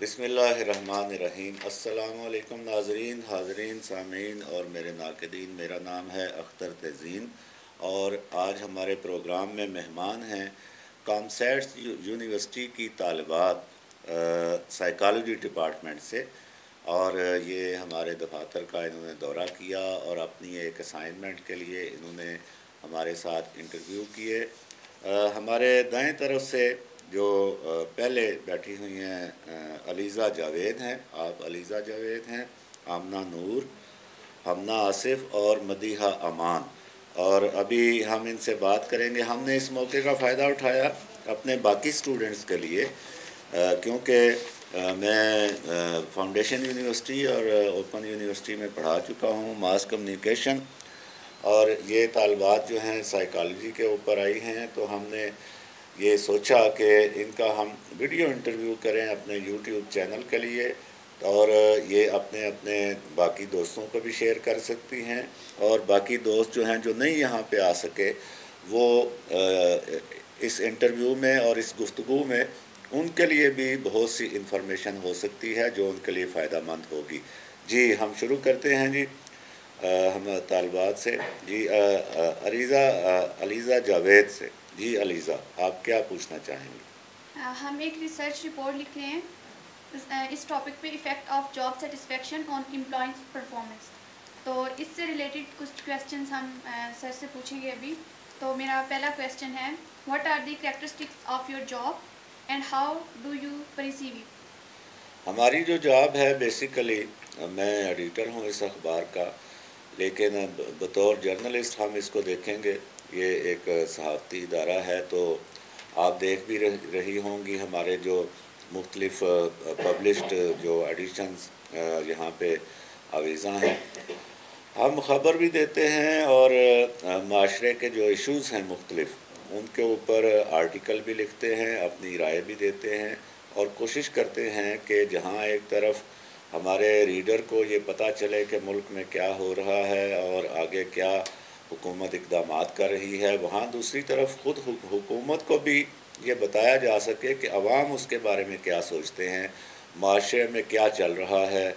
بسم اللہ الرحمن الرحیم۔ السلام علیکم ناظرین، حاضرین، سامعین اور میرے ناقدین۔ میرا نام ہے اختر تزین اور آج ہمارے پروگرام میں مہمان ہیں کامسیٹس یونیورسٹی کی طالبات سائیکالوجی ڈپارٹمنٹ سے، اور یہ ہمارے دفاتر کا انہوں نے دورہ کیا اور اپنی ایک اسائنمنٹ کے لیے انہوں نے ہمارے ساتھ انٹرویو کیے۔ ہمارے دائیں طرف سے جو پہلے بیٹھی ہوئی ہیں علیزہ جاوید ہیں، آپ علیزہ جاوید ہیں، آمنہ نور، ہمنہ آصف اور مدیحہ امان، اور ابھی ہم ان سے بات کریں گے۔ ہم نے اس موقع کا فائدہ اٹھایا اپنے باقی سٹوڈنٹس کے لیے، کیونکہ میں فاؤنڈیشن یونیورسٹی اور اوپن یونیورسٹی میں پڑھا چکا ہوں ماس کمیونیکیشن، اور یہ طالبات جو ہیں سائیکالوجی کے اوپر آئی ہیں، تو ہم نے یہ سوچا کہ ان کا ہم ویڈیو انٹرویو کریں اپنے یوٹیوب چینل کے لیے، اور یہ اپنے اپنے باقی دوستوں کو بھی شیئر کر سکتی ہیں، اور باقی دوست جو ہیں جو نہیں یہاں پہ آ سکے وہ اس انٹرویو میں اور اس گفتگو میں ان کے لیے بھی بہت سی انفارمیشن ہو سکتی ہے جو ان کے لیے فائدہ مند ہوگی۔ جی ہم شروع کرتے ہیں جی ہم طالبات سے۔ جی علیزہ جاوید سے۔ جی علیزہ، آپ کیا پوچھنا چاہیں گے؟ ہم ایک ریسرچ رپورٹ لکھ رہے ہیں اس ٹاپک پہ، effect of job satisfaction on employees performance. تو اس سے ریلیٹڈ کچھ کویسچنس ہم سر سے پوچھیں گے ابھی۔ تو میرا پہلا کویسچن ہے، what are the characteristics of your job and how do you perceive it? ہماری جو جاب ہے بیسیکلی، میں ایڈیٹر ہوں اس اخبار کا، لیکن بطور جرنلسٹ ہم اس کو دیکھیں گے، یہ ایک صحافتی ادارہ ہے، تو آپ دیکھ بھی رہی ہوں گی ہمارے جو مختلف پبلشڈ جو ایڈیشنز یہاں پہ آویزاں ہیں، ہم خبر بھی دیتے ہیں اور معاشرے کے جو ایشوز ہیں مختلف ان کے اوپر آرٹیکل بھی لکھتے ہیں، اپنی رائے بھی دیتے ہیں، اور کوشش کرتے ہیں کہ جہاں ایک طرف ہمارے ریڈر کو یہ پتہ چلے کہ ملک میں کیا ہو رہا ہے اور آگے کیا حکومت اقدامات کر رہی ہے، وہاں دوسری طرف خود حکومت کو بھی یہ بتایا جا سکے کہ عوام اس کے بارے میں کیا سوچتے ہیں، معاشرے میں کیا چل رہا ہے،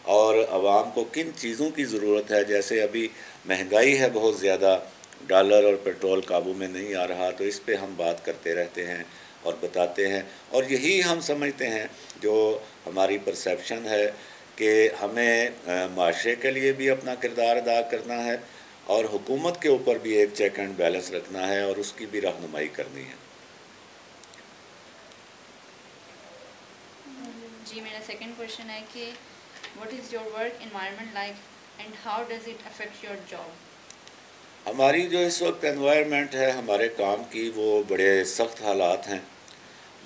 اور عوام کو کن چیزوں کی ضرورت ہے۔ جیسے ابھی مہنگائی ہے بہت زیادہ، ڈالر اور پیٹرول قابو میں نہیں آ رہا، تو اس پہ ہم بات کرتے رہتے ہیں اور بتاتے ہیں، اور یہی ہم سمجھتے ہیں جو ہماری پرسیپشن ہے کہ ہمیں معاشرے کے لیے بھی اپنا کردار ادا کرنا ہے اور حکومت کے اوپر بھی ایک چیک اینڈ بیلنس رکھنا ہے اور اس کی بھی رہنمائی کرنی ہے۔ جی میرا سیکنڈ کویشچن ہے کہ what is your work environment like and how does it affect your job? ہماری جو اس وقت انوائرمنٹ ہے ہمارے کام کی، وہ بڑے سخت حالات ہیں۔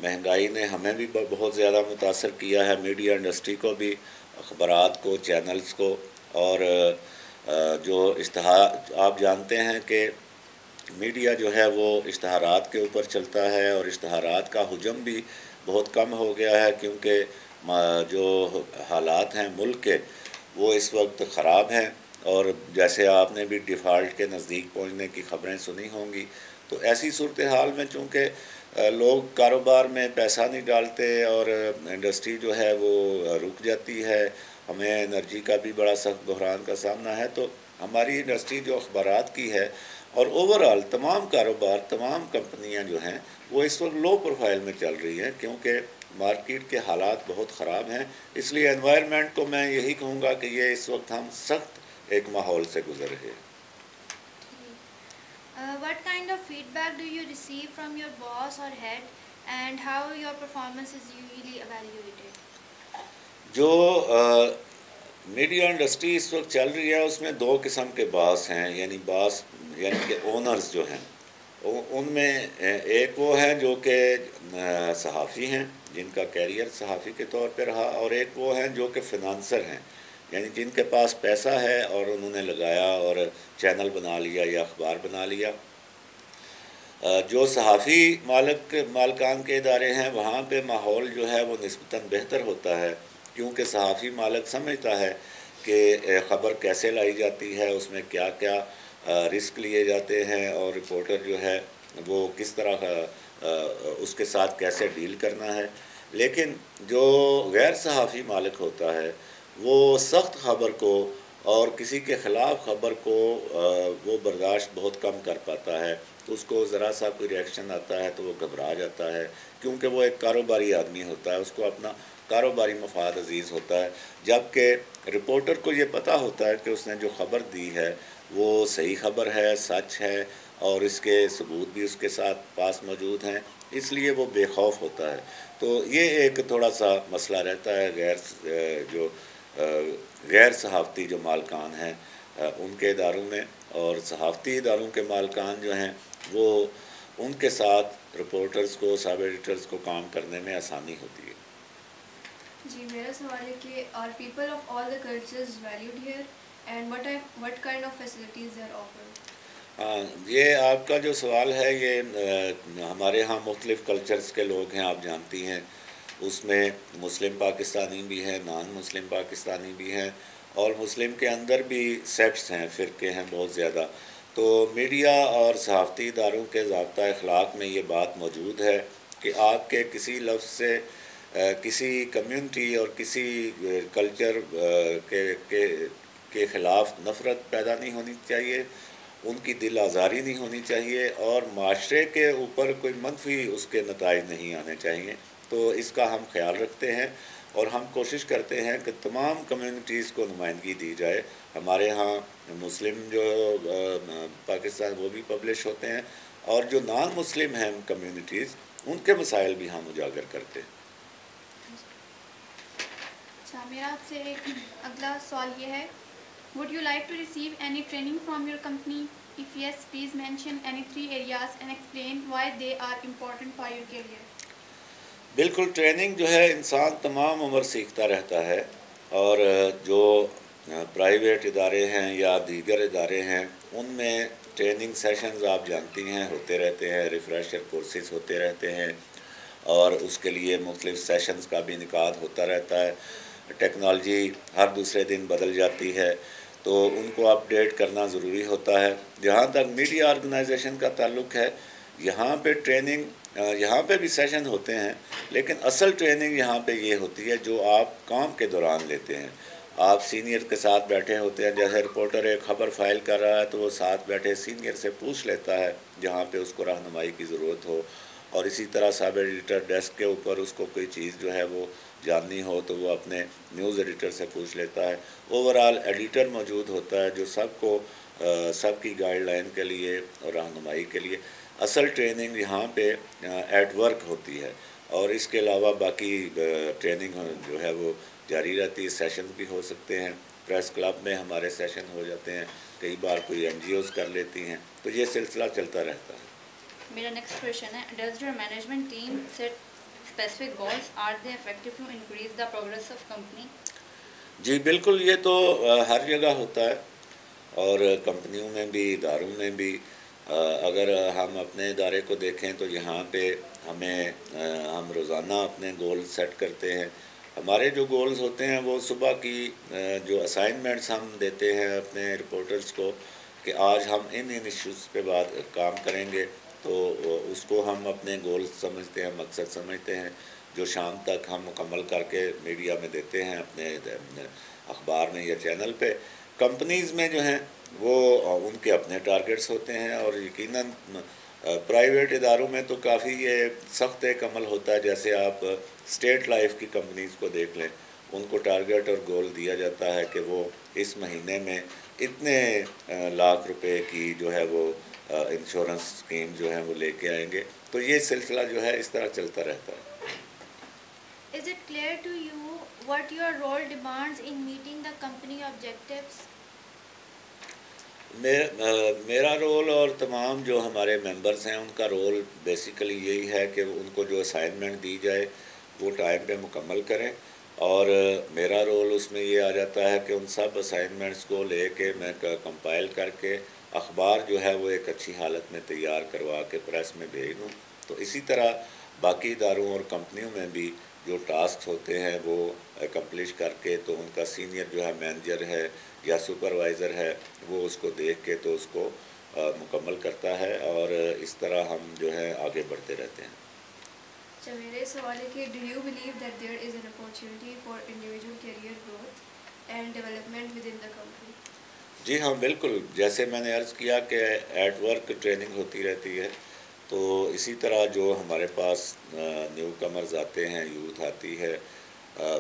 مہنگائی نے ہمیں بھی بہت زیادہ متاثر کیا ہے، میڈیا انڈسٹری کو بھی، اخبارات کو، چینلز کو، اور جو اشتہار آپ جانتے ہیں کہ میڈیا جو ہے وہ اشتہارات کے اوپر چلتا ہے، اور اشتہارات کا حجم بھی بہت کم ہو گیا ہے، کیونکہ جو حالات ہیں ملک کے وہ اس وقت خراب ہیں، اور جیسے آپ نے بھی ڈیفالٹ کے نزدیک پہنچنے کی خبریں سنی ہوں گی، تو ایسی صورتحال میں چونکہ لوگ کاروبار میں پیسہ نہیں ڈالتے اور انڈسٹری جو ہے وہ رک جاتی ہے، ہمیں انرجی کا بھی بڑا سخت بحران کا سامنا ہے، تو ہماری انڈسٹری جو اخبارات کی ہے اور اوورآل تمام کاروبار، تمام کمپنیاں جو ہیں وہ اس وقت لو پروفائل میں چل رہی ہیں، کیونکہ مارکیٹ کے حالات بہت خراب ہیں۔ اس لیے انوائرمنٹ کو میں یہی کہوں گا کہ یہ اس وقت ہم سخت ایک ماحول سے گزر رہے ہیں۔ What kind of feedback do you receive from your boss or head and how your performance is usually evaluated؟ جو میڈیا انڈسٹری اس وقت چل رہی ہے اس میں دو قسم کے باس ہیں، یعنی باس یعنی کہ اونرز جو ہیں، ان میں ایک وہ ہیں جو کہ صحافی ہیں جن کا کیریئر صحافی کے طور پہ رہا، اور ایک وہ ہیں جو کہ فنانسر ہیں، یعنی جن کے پاس پیسہ ہے اور انہوں نے لگایا اور چینل بنا لیا یا اخبار بنا لیا۔ جو صحافی مالکان کے ادارے ہیں وہاں پہ ماحول جو ہے وہ نسبتاً بہتر ہوتا ہے، کیونکہ صحافی مالک سمجھتا ہے کہ خبر کیسے لائی جاتی ہے، اس میں کیا کیا رسک لیے جاتے ہیں، اور رپورٹر جو ہے وہ کس طرح اس کے ساتھ کیسے ڈیل کرنا ہے۔ لیکن جو غیر صحافی مالک ہوتا ہے وہ سخت خبر کو اور کسی کے خلاف خبر کو وہ برداشت بہت کم کر پاتا ہے. اس کو ذرا سا کوئی ریئیکشن آتا ہے تو وہ گھبرا جاتا ہے، کیونکہ وہ ایک کاروباری آدمی ہوتا ہے، اس کو اپنا کاروباری مفاد عزیز ہوتا ہے. جبکہ رپورٹر کو یہ پتہ ہوتا ہے کہ اس نے جو خبر دی ہے وہ صحیح خبر ہے، سچ ہے، اور اس کے ثبوت بھی اس کے ساتھ پاس موجود ہیں، اس لیے وہ بے خوف ہوتا ہے. تو یہ ایک تھوڑا سا مسئلہ رہتا ہے غیر صحافتی جو مالکان ہیں ان کے اداروں میں، اور صحافتی اداروں کے مالکان جو ہیں وہ ان کے ساتھ رپورٹرز کو، سب ایڈیٹرز کو کام کرنے میں آسانی ہوتی ہے. جی میرا سوال ہے کہ are people of all the cultures valued here and what kind of facilities are offered? یہ آپ کا جو سوال ہے یہ ہمارے ہاں مختلف کلچرز کے لوگ ہیں، آپ جانتی ہیں. اس میں مسلم پاکستانی بھی ہیں، نان مسلم پاکستانی بھی ہیں، اور مسلم کے اندر بھی سیکٹس ہیں، فرقے ہیں بہت زیادہ. تو میڈیا اور صحافتی اداروں کے ضابطہ اخلاق میں یہ بات موجود ہے کہ آپ کے کسی لفظ سے کسی کمیونٹی اور کسی کلچر کے خلاف نفرت پیدا نہیں ہونی چاہیے، ان کی دل آزاری نہیں ہونی چاہیے، اور معاشرے کے اوپر کوئی منفی اس کے نتائج نہیں آنے چاہیے. تو اس کا ہم خیال رکھتے ہیں اور ہم کوشش کرتے ہیں کہ تمام کمیونٹیز کو نمائندگی دی جائے. ہمارے ہاں مسلم جو پاکستان وہ بھی پبلش ہوتے ہیں، اور جو نان مسلم ہیں کمیونٹیز ان کے مسائل بھی ہم اجاگر کرتے ہیں. اچھا، میرا آپ سے ایک اگلا سوال یہ ہے، would you like to receive any training from your company? If yes please mention any 3 areas and explain why they are important for your career. بالکل، ٹریننگ جو ہے انسان تمام عمر سیکھتا رہتا ہے، اور جو پرائیویٹ ادارے ہیں یا دیگر ادارے ہیں ان میں ٹریننگ سیشنز آپ جانتی ہیں ہوتے رہتے ہیں، ریفریشر کورسز ہوتے رہتے ہیں، اور اس کے لیے مختلف سیشنز کا بھی انعقاد ہوتا رہتا ہے. ٹیکنالوجی ہر دوسرے دن بدل جاتی ہے تو ان کو اپ ڈیٹ کرنا ضروری ہوتا ہے. جہاں تک میڈیا آرگنائزیشن کا تعلق ہے، یہاں پہ ٹریننگ، یہاں پہ بھی سیشن ہوتے ہیں، لیکن اصل ٹریننگ یہاں پہ یہ ہوتی ہے جو آپ کام کے دوران لیتے ہیں. آپ سینئر کے ساتھ بیٹھے ہوتے ہیں، جیسے رپورٹر ایک خبر فائل کر رہا ہے تو وہ ساتھ بیٹھے سینئر سے پوچھ لیتا ہے جہاں پہ اس کو رہنمائی کی ضرورت ہو، اور اسی طرح سب ایڈیٹر ڈیسک کے اوپر اس کو کوئی چیز جو ہے وہ جاننی ہو تو وہ اپنے نیوز ایڈیٹر سے پوچھ لیتا ہے. اوورال ایڈیٹر موجود ہوتا ہے جو سب کو سب کی گائیڈ لائن کے لیے اور رہنمائی کے لیے. اصل ٹریننگ یہاں پہ ایٹ ورک ہوتی ہے، اور اس کے علاوہ باقی ٹریننگ جو ہے وہ جاری رہتی ہے. سیشن بھی ہو سکتے ہیں، پریس کلب میں ہمارے سیشن ہو جاتے ہیں، کئی بار کوئی این جی اوز کر لیتی ہیں، تو یہ سلسلہ چلتا رہتا ہے. میرا نیکسٹ کویشچن ہے، does your management team set specific goals? Are they effective to increase the progress of company? جی بالکل، یہ تو ہر جگہ ہوتا ہے، اور کمپنیوں میں بھی، اداروں میں بھی. اگر ہم اپنے ادارے کو دیکھیں تو یہاں پہ ہم روزانہ اپنے گول سیٹ کرتے ہیں. ہمارے جو گولز ہوتے ہیں وہ صبح کی جو اسائنمنٹس ہم دیتے ہیں اپنے رپورٹرز کو کہ آج ہم ان ایشوز پہ کام کریں گے، تو اس کو ہم اپنے گول سمجھتے ہیں، مقصد سمجھتے ہیں، جو شام تک ہم مکمل کر کے میڈیا میں دیتے ہیں، اپنے اخبار میں یا چینل پہ. کمپنیز میں جو ہیں وہ ان کے اپنے ٹارگٹس ہوتے ہیں، اور یقیناً پرائیویٹ اداروں میں تو کافی یہ سخت ایک عمل ہوتا ہے. جیسے آپ اسٹیٹ لائف کی کمپنیز کو دیکھ لیں، ان کو ٹارگٹ اور گول دیا جاتا ہے کہ وہ اس مہینے میں اتنے لاکھ روپے کی جو ہے وہ انشورنس اسکیم جو ہے وہ لے کے آئیں گے. تو یہ سلسلہ جو ہے اس طرح چلتا رہتا ہے. Is it clear to you what your role demands in meeting the company objectives? میرا رول اور تمام جو ہمارے ممبرز ہیں ان کا رول بیسیکلی یہی ہے کہ ان کو جو اسائنمنٹ دی جائے وہ ٹائم پہ مکمل کریں، اور میرا رول اس میں یہ آ جاتا ہے کہ ان سب اسائنمنٹس کو لے کے میں کمپائل کر کے اخبار جو ہے وہ ایک اچھی حالت میں تیار کروا کے پریس میں بھیج دوں. تو اسی طرح باقی اداروں اور کمپنیوں میں بھی جو ٹاسکس ہوتے ہیں وہ اکمپلش کر کے تو ان کا سینئر جو ہے مینیجر ہے یا سپروائزر ہے وہ اس کو دیکھ کے تو اس کو مکمل کرتا ہے، اور اس طرح ہم جو ہے آگے بڑھتے رہتے ہیں. اچھا میرے سوال ہے کہ do you believe that there is an opportunity for individual career growth and development within the company? جی ہاں بالکل، جیسے میں نے عرض کیا کہ ایٹ ورک ٹریننگ ہوتی رہتی ہے، تو اسی طرح جو ہمارے پاس نیو کمرز آتے ہیں، یوتھ آتی ہے،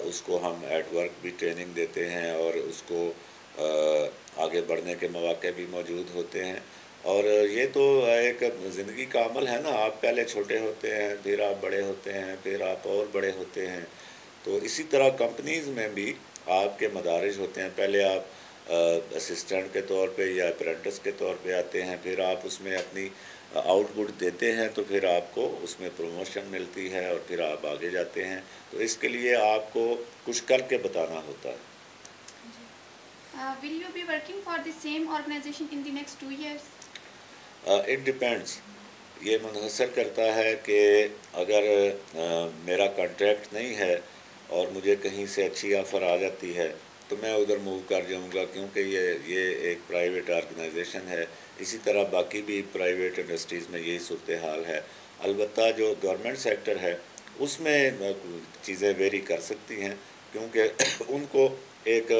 اس کو ہم ایٹ ورک بھی ٹریننگ دیتے ہیں اور اس کو آگے بڑھنے کے مواقع بھی موجود ہوتے ہیں. اور یہ تو ایک زندگی کا عمل ہے نا، آپ پہلے چھوٹے ہوتے ہیں، پھر آپ بڑے ہوتے ہیں، پھر آپ اور بڑے ہوتے ہیں. تو اسی طرح کمپنیز میں بھی آپ کے مدارج ہوتے ہیں. پہلے آپ اسسٹنٹ کے طور پہ یا اپرینٹس کے طور پہ آتے ہیں، پھر آپ اس میں اپنی آؤٹ پٹ دیتے ہیں تو پھر آپ کو اس میں پروموشن ملتی ہے اور پھر آپ آگے جاتے ہیں. تو اس کے لیے آپ کو کچھ کر کے بتانا ہوتا ہے. Will you be working for the same organization in the next 2 years? It depends. یہ منحصر کرتا ہے کہ اگر میرا کانٹریکٹ نہیں ہے اور مجھے کہیں سے اچھی آفر آ جاتی ہے تو میں ادھر موو کر جاؤں گا، کیونکہ یہ ایک پرائیویٹ آرگنائزیشن ہے. اسی طرح باقی بھی پرائیویٹ انڈسٹریز میں یہی صورتحال ہے. البتہ جو گورنمنٹ سیکٹر ہے اس میں چیزیں ویری کر سکتی ہیں، کیونکہ ان کو ایک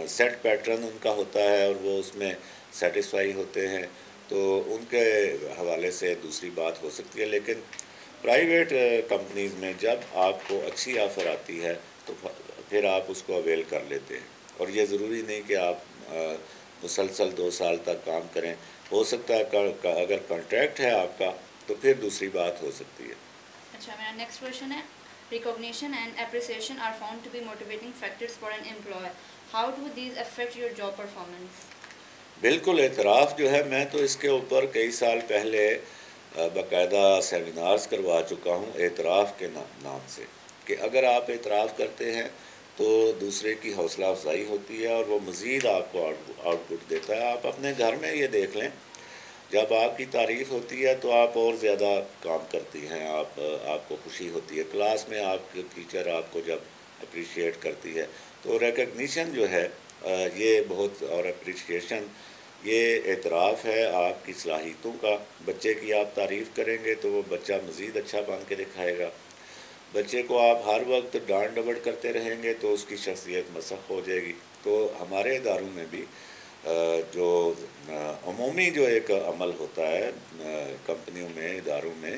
سیٹ پیٹرن ان کا ہوتا ہے اور وہ اس میں سیٹسفائی ہوتے ہیں، تو ان کے حوالے سے دوسری بات ہو سکتی ہے. لیکن پرائیویٹ کمپنیز میں جب آپ کو اچھی آفر آتی ہے تو پھر آپ اس کو اویل کر لیتے ہیں. اور یہ ضروری نہیں کہ آپ مسلسل 2 سال تک کام کریں. ہو سکتا ہے اگر کانٹریکٹ ہے آپ کا تو پھر دوسری بات ہو سکتی ہے. اچھا میرا نیکسٹ کویشچن ہے، recognition and appreciation are found to be motivating factors for an employer, how do these affect your job performance? بالکل، اعتراف جو ہے میں تو اس کے اوپر کئی سال پہلے باقاعدہ سیمینارز کروا چکا ہوں اعتراف کے نام سے، کہ اگر آپ اعتراف کرتے ہیں تو دوسرے کی حوصلہ افزائی ہوتی ہے اور وہ مزید آپ کو آؤٹ پٹ دیتا ہے. آپ اپنے گھر میں یہ دیکھ لیں، جب آپ کی تعریف ہوتی ہے تو آپ اور زیادہ کام کرتی ہیں، آپ کو خوشی ہوتی ہے. کلاس میں آپ کے ٹیچر آپ کو جب اپریشیٹ کرتی ہے تو ریکگنیشن جو ہے یہ بہت، اور اپریشیشن یہ اعتراف ہے آپ کی صلاحیتوں کا. بچے کی آپ تعریف کریں گے تو وہ بچہ مزید اچھا بن کے دکھائے گا. بچے کو آپ ہر وقت ڈانٹ ڈپٹ کرتے رہیں گے تو اس کی شخصیت مسخ ہو جائے گی. تو ہمارے اداروں میں بھی جو عمومی جو ایک عمل ہوتا ہے کمپنیوں میں، اداروں میں،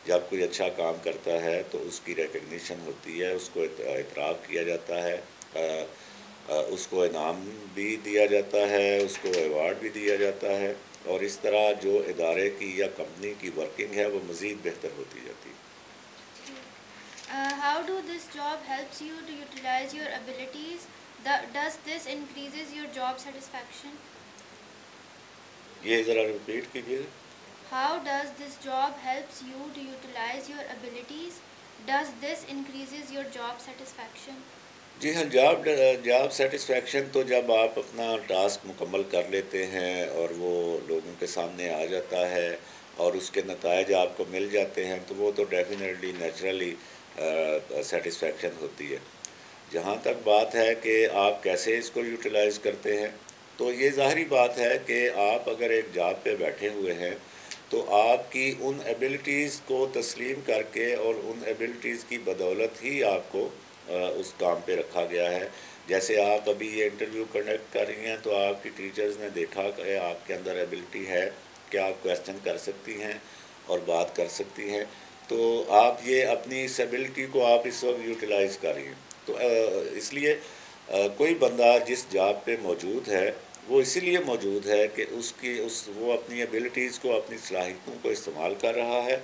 جب کوئی اچھا کام کرتا ہے تو اس کی ریکگنیشن ہوتی ہے، اس کو اعتراف کیا جاتا ہے، اس کو انعام بھی دیا جاتا ہے، اس کو ایوارڈ بھی دیا جاتا ہے، اور اس طرح جو ادارے کی یا کمپنی کی ورکنگ ہے وہ مزید بہتر ہوتی جاتی ہے. How do this job helps you to utilize your abilities? Does this increases your job satisfaction? یہ ذرا ریپیٹ کیجیے. How does this job helps you to utilize your abilities? Does this increases your job satisfaction? جی ہاں، job satisfaction تو جب آپ اپنا task مکمل کر لیتے ہیں اور وہ لوگوں کے سامنے آ جاتا ہے اور اس کے نتائج آپ کو مل جاتے ہیں تو وہ تو ڈیفینیٹلی نیچرلی سیٹسفیکشن ہوتی ہے. جہاں تک بات ہے کہ آپ کیسے اس کو یوٹیلائز کرتے ہیں، تو یہ ظاہری بات ہے کہ آپ اگر ایک جاب پہ بیٹھے ہوئے ہیں تو آپ کی ان ایبلٹیز کو تسلیم کر کے اور ان ایبلٹیز کی بدولت ہی آپ کو اس کام پہ رکھا گیا ہے. جیسے آپ ابھی یہ انٹرویو کنڈکٹ کر رہی ہیں تو آپ کی ٹیچرز نے دیکھا کہ آپ کے اندر ایبلٹی ہے کہ آپ کویسچن کر سکتی ہیں اور بات کر سکتی ہیں، تو آپ یہ اپنی اس ایبلٹی کو آپ اس وقت یوٹیلائز کر رہی ہیں. تو اس لیے کوئی بندہ جس جاب پہ موجود ہے وہ اسی لیے موجود ہے کہ وہ اپنی ایبلٹیز کو، اپنی صلاحیتوں کو استعمال کر رہا ہے،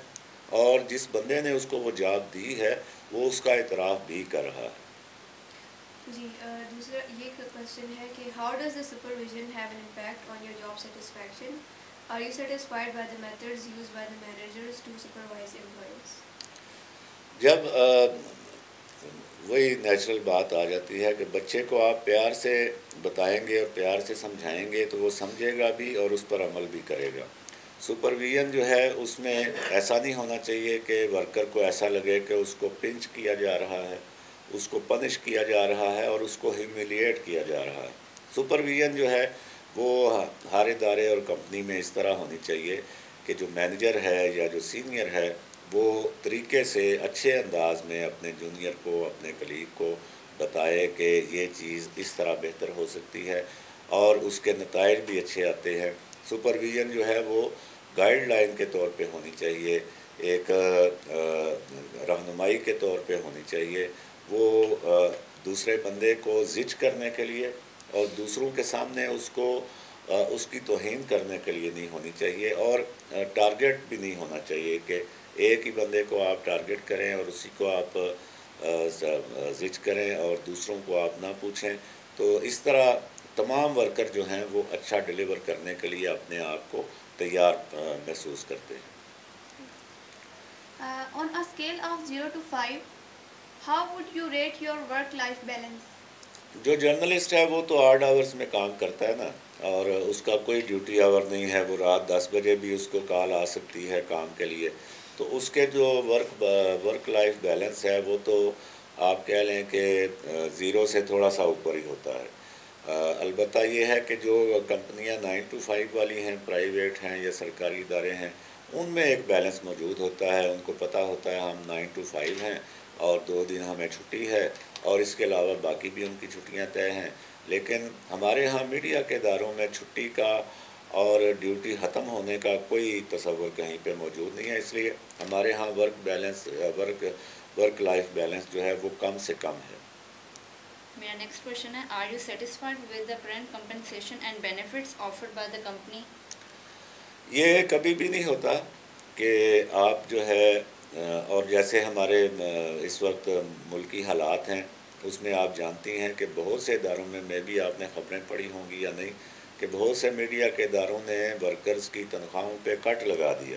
اور جس بندے نے اس کو وہ جاب دی ہے وہ اس کا اعتراف بھی کر رہا ہے. جی دوسرا یہ کوشچن ہے کہ how does the supervision have an impact on your job satisfaction? Are you satisfied by the methods used by the managers to supervise employees? جب وہی نیچرل بات آ جاتی ہے کہ بچے کو آپ پیار سے بتائیں گے اور پیار سے سمجھائیں گے تو وہ سمجھے گا بھی اور اس پر عمل بھی کرے گا. سپرویژن جو ہے اس میں ایسا نہیں ہونا چاہیے کہ ورکر کو ایسا لگے کہ اس کو پنچ کیا جا رہا ہے، اس کو پنش کیا جا رہا ہے اور اس کو ہیومیلیٹ کیا جا رہا ہے. سپرویژن جو ہے وہ ہر ادارے اور کمپنی میں اس طرح ہونی چاہیے کہ جو مینیجر ہے یا جو سینئر ہے وہ طریقے سے اچھے انداز میں اپنے جونیئر کو، اپنے کلیگ کو بتائے کہ یہ چیز اس طرح بہتر ہو سکتی ہے اور اس کے نتائج بھی اچھے آتے ہیں۔ سپرویژن جو ہے وہ گائیڈ لائن کے طور پہ ہونی چاہیے، ایک رہنمائی کے طور پہ ہونی چاہیے، وہ دوسرے بندے کو زج کرنے کے لیے اور دوسروں کے سامنے اس کی توہین کرنے کے لیے نہیں ہونی چاہیے، اور ٹارگٹ بھی نہیں ہونا چاہیے کہ ایک ہی بندے کو آپ ٹارگٹ کریں اور اسی کو آپ زج کریں اور دوسروں کو آپ نہ پوچھیں۔ تو اس طرح تمام ورکر جو ہیں وہ اچھا ڈیلیور کرنے کے لیے اپنے آپ کو تیار محسوس کرتے ہیں۔ On a scale of 0 to 5, how would you rate your work-life balance? جو جرنلسٹ ہے وہ تو 8 آورز میں کام کرتا ہے نا، اور اس کا کوئی ڈیوٹی آور نہیں ہے، وہ رات 10 بجے بھی اس کو کال آ سکتی ہے کام کے لیے، تو اس کے جو ورک لائف بیلنس ہے وہ تو آپ کہہ لیں کہ 0 سے تھوڑا سا اوپر ہی ہوتا ہے۔ البتہ یہ ہے کہ جو کمپنیاں 9 to 5 والی ہیں، پرائیویٹ ہیں یا سرکاری ادارے ہیں، ان میں ایک بیلنس موجود ہوتا ہے، ان کو پتہ ہوتا ہے ہم 9 to 5 ہیں اور 2 دن ہمیں چھٹی ہے اور اس کے علاوہ باقی بھی ان کی چھٹیاں طے ہیں۔ لیکن ہمارے ہاں میڈیا کے اداروں میں چھٹی کا اور ڈیوٹی ختم ہونے کا کوئی تصور کہیں پہ موجود نہیں ہے، اس لیے ہمارے ہاں ورک لائف بیلنس جو ہے وہ کم سے کم ہے۔ میرا نیکسٹ کویشچن ہے، are you satisfied with the current compensation and benefits offered by the company? یہ کبھی بھی نہیں ہوتا کہ آپ جو ہے اور جیسے ہمارے اس وقت ملکی حالات ہیں اس میں آپ جانتی ہیں کہ بہت سے اداروں میں بھی آپ نے خبریں پڑھی ہوں گی یا نہیں، کہ بہت سے میڈیا کے اداروں نے ورکرز کی تنخواہوں پہ کٹ لگا دیا،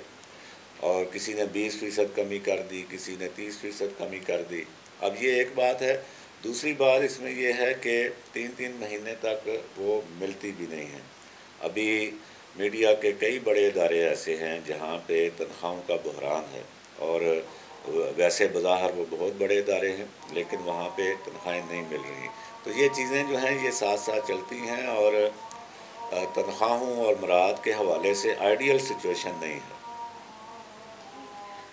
اور کسی نے 20% کمی کر دی، کسی نے 30% کمی کر دی۔ اب یہ ایک بات ہے، دوسری بات اس میں یہ ہے کہ 3 مہینے تک وہ ملتی بھی نہیں ہیں۔ ابھی میڈیا کے کئی بڑے ادارے ایسے ہیں جہاں پہ تنخواہوں کا بحران ہے، اور ویسے بظاہر وہ بہت بڑے ادارے ہیں لیکن وہاں پہ تنخواہیں نہیں مل رہی۔ تو یہ چیزیں جو ہیں یہ ساتھ ساتھ چلتی ہیں، اور تنخواہوں اور مراد کے حوالے سے آئیڈیل سچویشن نہیں ہے۔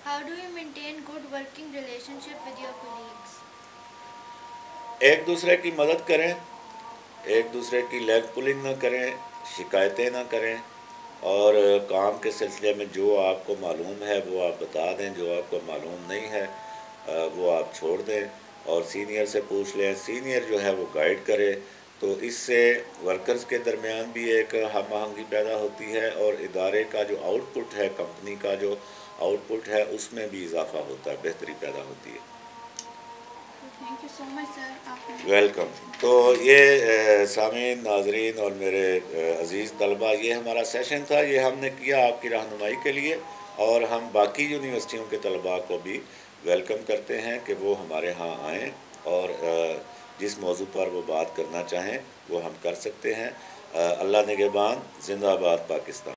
How do you maintain good working relationship with your colleagues? ایک دوسرے کی مدد کریں، ایک دوسرے کی لیگ پولنگ نہ کریں، شکایتیں نہ کریں، اور کام کے سلسلے میں جو آپ کو معلوم ہے وہ آپ بتا دیں، جو آپ کو معلوم نہیں ہے وہ آپ چھوڑ دیں اور سینئر سے پوچھ لیں، سینئر جو ہے وہ گائیڈ کرے۔ تو اس سے ورکرز کے درمیان بھی ایک ہم آہنگی پیدا ہوتی ہے، اور ادارے کا جو آؤٹ پٹ ہے، کمپنی کا جو آؤٹ پٹ ہے، اس میں بھی اضافہ ہوتا ہے، بہتری پیدا ہوتی ہے۔ Thank you so much sir, welcome. تو یہ سامعین، ناظرین اور میرے عزیز طلبہ، یہ ہمارا سیشن تھا، یہ ہم نے کیا آپ کی رہنمائی کے لیے، اور ہم باقی یونیورسٹیوں کے طلباء کو بھی ویلکم کرتے ہیں کہ وہ ہمارے ہاں آئیں اور جس موضوع پر وہ بات کرنا چاہیں وہ ہم کر سکتے ہیں۔ اللہ نگہبان، زندہ باد پاکستان۔